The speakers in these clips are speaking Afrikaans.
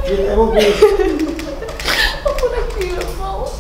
What a beautiful.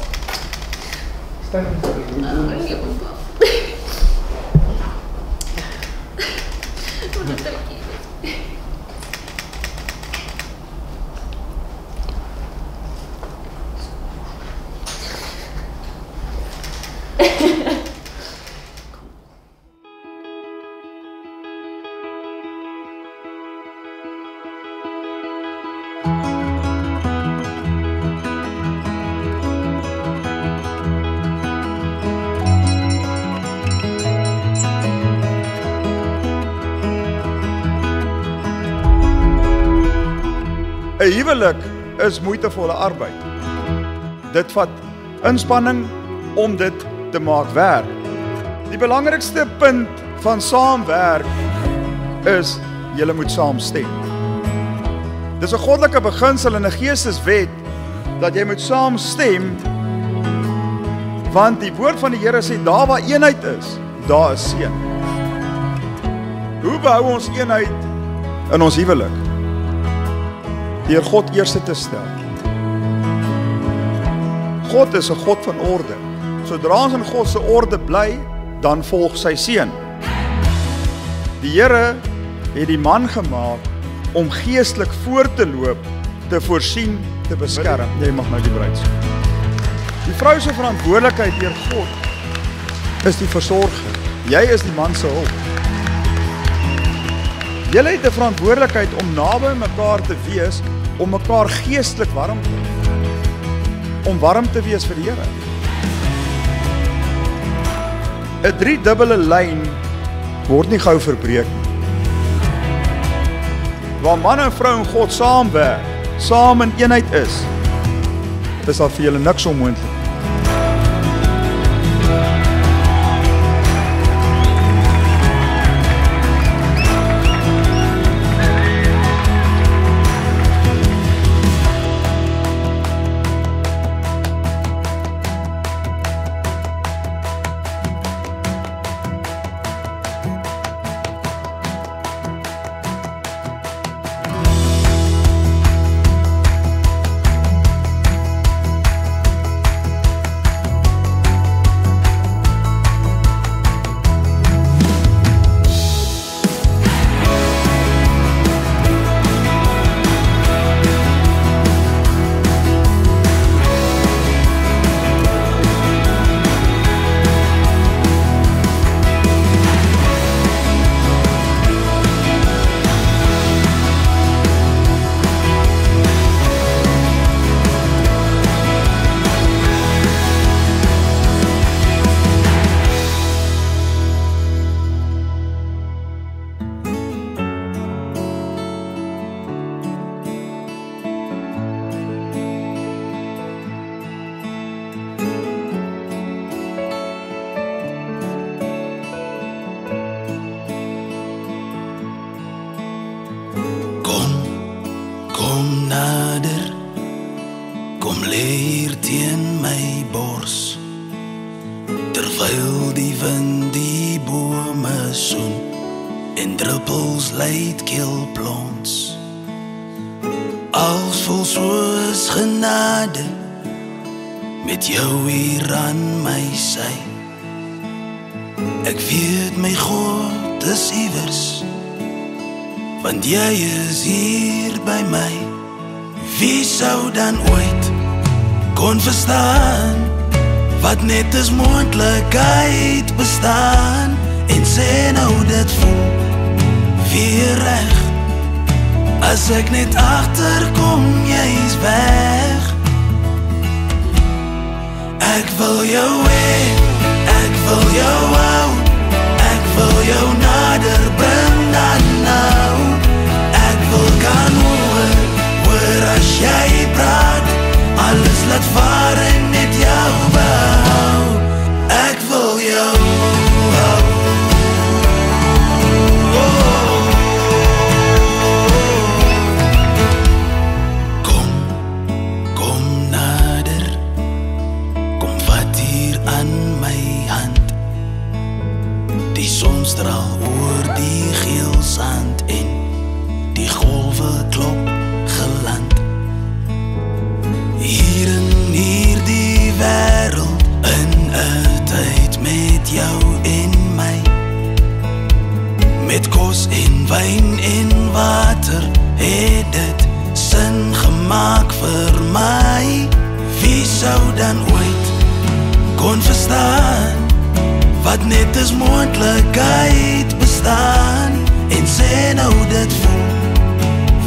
Een huwelik is moeitevolle arbeid. Dit vat inspanning om dit te maak werk. Die belangrikste punt van saamwerk is, julle moet saamstem. Dis 'n goddelike beginsel en 'n geesteswet dat jy moet saamstem, want die woord van die Here sê, daar waar eenheid is, daar is seën. Hoe behou ons eenheid in ons huwelik? Deur God eerste te stel. God is 'n God van orde. Sodra ons in God se orde bly, dan volg sy seën. Die Here het die man gemaak om geestelik voor te loop, te voorsien, te beskerm. Jy mag nou die bruid sien. Die vrou se verantwoordelikheid deur God is die versorger. Jy is die man se hulp. Julle het 'n verantwoordelikheid om naby mekaar te wees, om mekaar geestelik warm te hou. Om warm te wees vir die Here. 'n driedubbele lyn word nie gou verbreek nie. Waar man en vrou en God saamwerk, saam in eenheid is daar vir julle niks onmoontlik. Kom nader, kom lê hier teen my bors, terwyl die wind die bome soen en druppels luidkeel plons. Als vol soos genade, met jou hier aan my sy. Ek weet my God is iewers, want jy is hier by my. Wie sou dan ooit kon verstaan wat net as moontlikheid bestaan, en sê nou dit voel weer reg, as ek net agterkom jy is weg. Ek wil jou hê, ek wil jou hou, ek wil jou nader bring dan nou. Ek wil kan hoor as jy praat, alles laat vaar en net jou behou. Ek wil jou hou. Kom nader, kom vat hier aan my hand. Die son straal oor die maak vir my. Wie sou dan ooit kon verstaan wat net as moontlikheid bestaan, en sê nou dit voel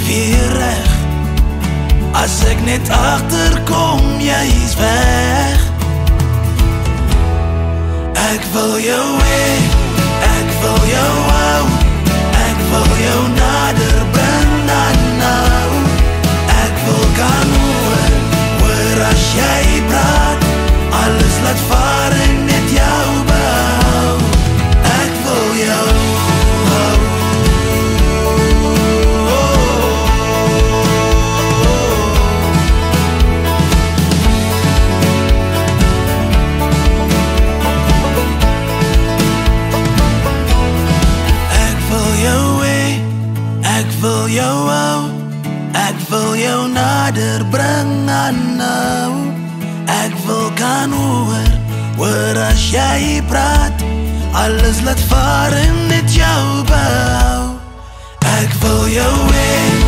weer reg, as ek net agterkom jy is weg. Ek wil jou hê, ek wil jou hou, ek wil jou nader bring dan nou. Ek wil kan hoor as jy praat, alles laat vaar en net jou behou. Ek wil jou hou. Ek wil jou hê, ek wil jou hou, ek wil jou nader bring aan nou. Ek wil kan hoor as jy praat, alles laat vaar en net jou behou. Ek wil jou hê.